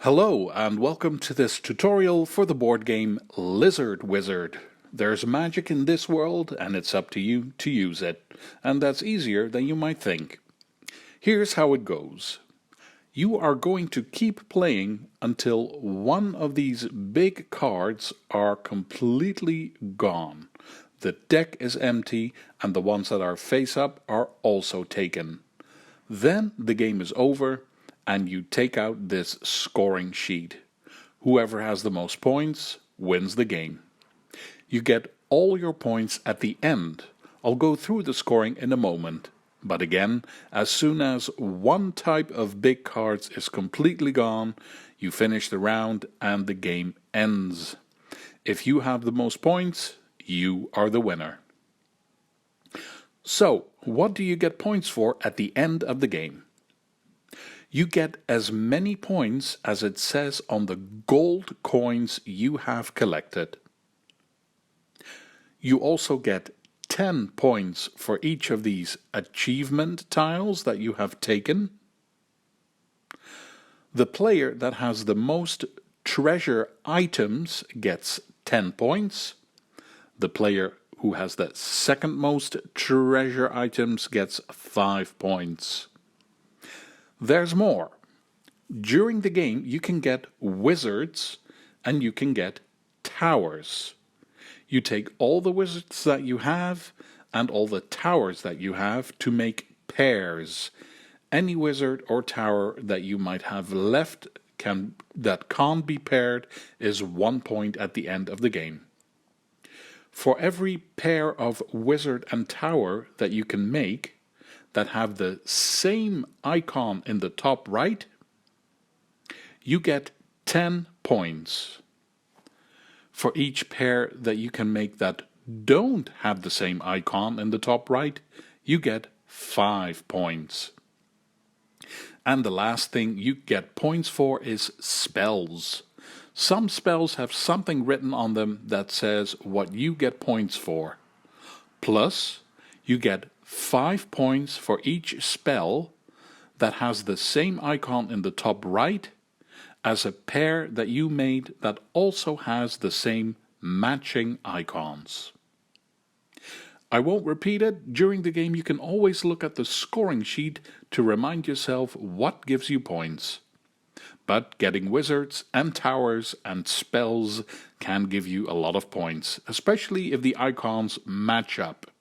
Hello and welcome to this tutorial for the board game Lizard Wizard. There's magic in this world and it's up to you to use it, and that's easier than you might think. Here's how it goes. You are going to keep playing until one of these big cards are completely gone. The deck is empty and the ones that are face up are also taken. Then the game is over and you take out this scoring sheet. Whoever has the most points wins the game. You get all your points at the end. I'll go through the scoring in a moment. But again, as soon as one type of big cards is completely gone, you finish the round and the game ends. If you have the most points, you are the winner. So, what do you get points for at the end of the game? You get as many points as it says on the gold coins you have collected. You also get 10 points for each of these achievement tiles that you have taken. The player that has the most treasure items gets 10 points. The player who has the second most treasure items gets 5 points. There's more. During the game you can get wizards and you can get towers. You take all the wizards that you have and all the towers that you have to make pairs. Any wizard or tower that you might have left that can't be paired is 1 point at the end of the game. For every pair of wizard and tower that you can make that have the same icon in the top right, you get 10 points. For each pair that you can make that don't have the same icon in the top right, you get 5 points. And the last thing you get points for is spells. Some spells have something written on them that says what you get points for. Plus, you get 5 points for each spell that has the same icon in the top right as a pair that you made that also has the same matching icons. I won't repeat it. During the game you can always look at the scoring sheet to remind yourself what gives you points. But getting wizards and towers and spells can give you a lot of points, especially if the icons match up.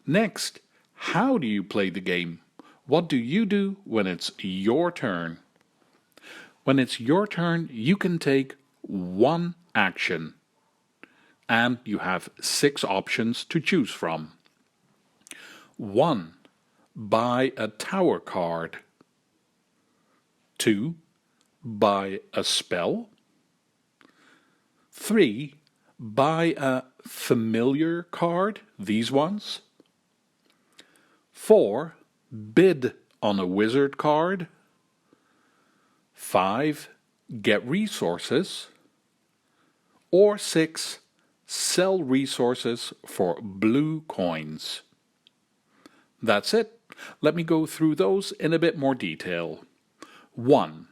Next, how do you play the game? What do you do when it's your turn? When it's your turn, you can take one action, and you have 6 options to choose from. 1. Buy a tower card. 2. Buy a spell. 3. Buy a familiar card, these ones. 4. Bid on a wizard card. 5. Get resources. Or 6. Sell resources for blue coins. That's it. Let me go through those in a bit more detail. 1.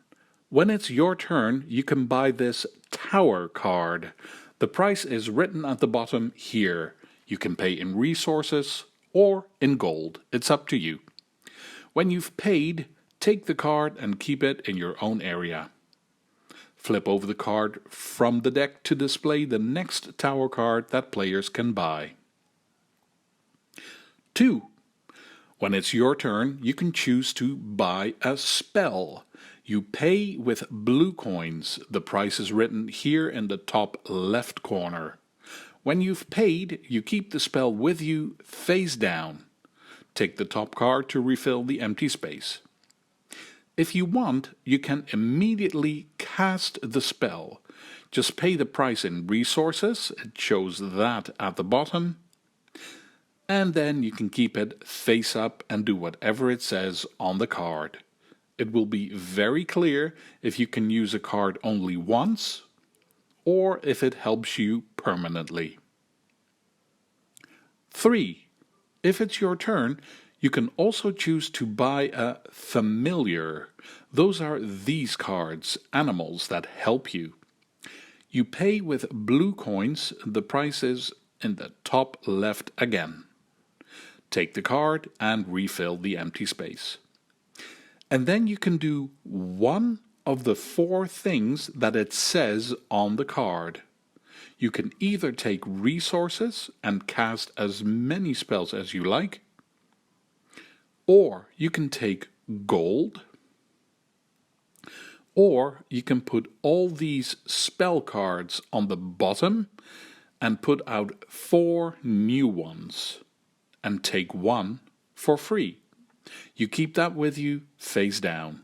When it's your turn, you can buy this tower card. The price is written at the bottom here. You can pay in resources or in gold. It's up to you. When you've paid, take the card and keep it in your own area. Flip over the card from the deck to display the next tower card that players can buy. 2. When it's your turn, you can choose to buy a spell. You pay with blue coins. The price is written here in the top left corner. When you've paid, you keep the spell with you face down. Take the top card to refill the empty space. If you want, you can immediately cast the spell. Just pay the price in resources, it shows that at the bottom, and then you can keep it face up and do whatever it says on the card. It will be very clear if you can use a card only once, or if it helps you permanently. 3. If it's your turn, you can also choose to buy a familiar. Those are these cards, animals that help you. You pay with blue coins, the price is in the top left again. Take the card and refill the empty space. And then you can do one of the 4 things that it says on the card. You can either take resources and cast as many spells as you like, or you can take gold, or you can put all these spell cards on the bottom and put out 4 new ones and take one for free. You keep that with you face down.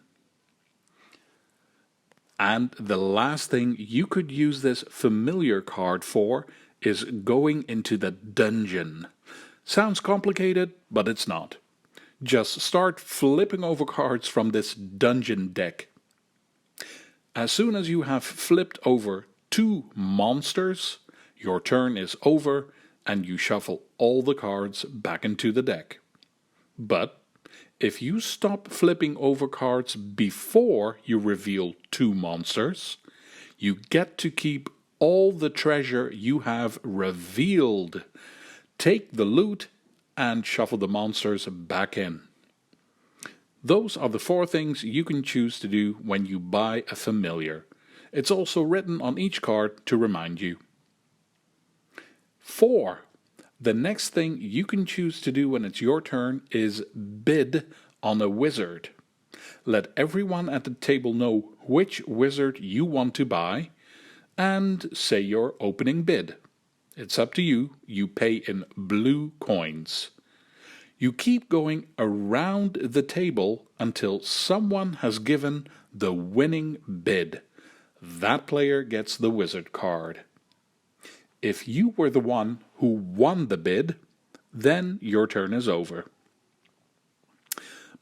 And the last thing you could use this familiar card for is going into the dungeon. Sounds complicated, but it's not. Just start flipping over cards from this dungeon deck. As soon as you have flipped over 2 monsters, your turn is over and you shuffle all the cards back into the deck. But if you stop flipping over cards before you reveal 2 monsters, you get to keep all the treasure you have revealed. Take the loot and shuffle the monsters back in. Those are the 4 things you can choose to do when you buy a familiar. It's also written on each card to remind you. 4. The next thing you can choose to do when it's your turn is bid on a wizard. Let everyone at the table know which wizard you want to buy and say your opening bid. It's up to you. You pay in blue coins. You keep going around the table until someone has given the winning bid. That player gets the wizard card. If you were the one who won the bid, then your turn is over.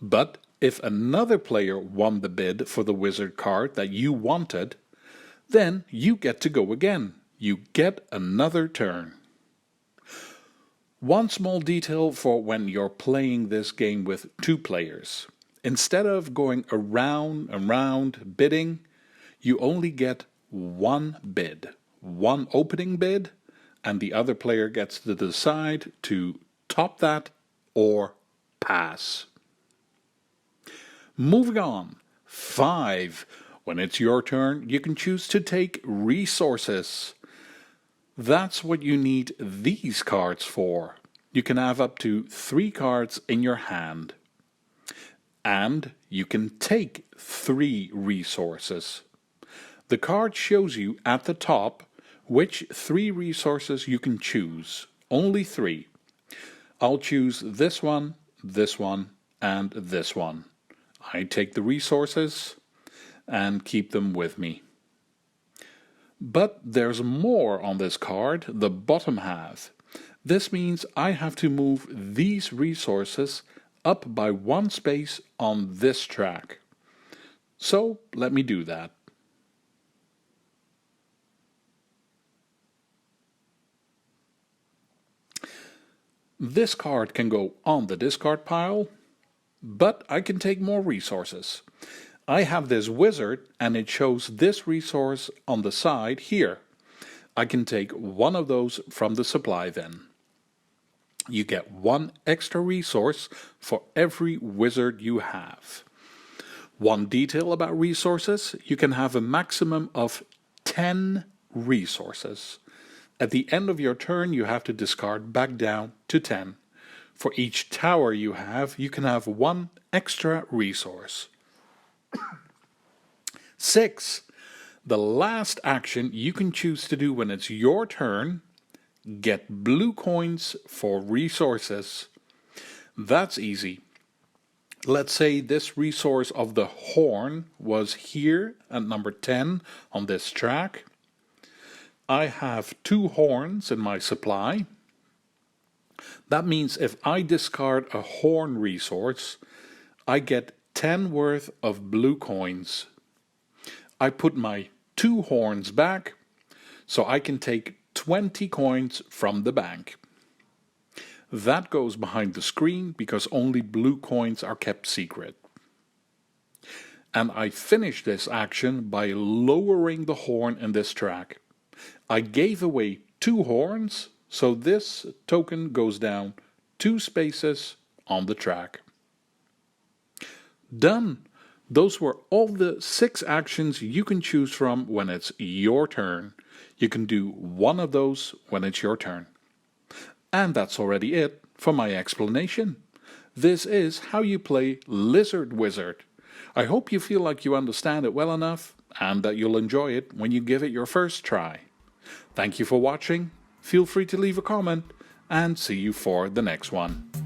But if another player won the bid for the wizard card that you wanted, then you get to go again. You get another turn. One small detail for when you're playing this game with 2 players. Instead of going around and round bidding, you only get one bid. One opening bid, and the other player gets to decide to top that or pass. Moving on. 5. When it's your turn, you can choose to take resources. That's what you need these cards for. You can have up to 3 cards in your hand. And you can take 3 resources. The card shows you at the top which 3 resources you can choose. Only 3. I'll choose this one, and this one. I take the resources and keep them with me. But there's more on this card, the bottom half. This means I have to move these resources up by 1 space on this track. So let me do that. This card can go on the discard pile, but I can take more resources. I have this wizard and it shows this resource on the side here. I can take one of those from the supply then. You get 1 extra resource for every wizard you have. One detail about resources, you can have a maximum of 10 resources. At the end of your turn, you have to discard back down to 10. For each tower you can have 1 extra resource. 6. The last action you can choose to do when it's your turn, get blue coins for resources. That's easy. Let's say this resource of the horn was here at number 10 on this track. I have 2 horns in my supply. That means if I discard a horn resource, I get 10 worth of blue coins. I put my 2 horns back, so I can take 20 coins from the bank. That goes behind the screen because only blue coins are kept secret. And I finish this action by lowering the horn in this track. I gave away 2 horns, so this token goes down 2 spaces on the track. Done! Those were all the 6 actions you can choose from when it's your turn. You can do one of those when it's your turn. And that's already it for my explanation. This is how you play Lizard Wizard. I hope you feel like you understand it well enough and that you'll enjoy it when you give it your first try. Thank you for watching. Feel free to leave a comment and see you for the next one.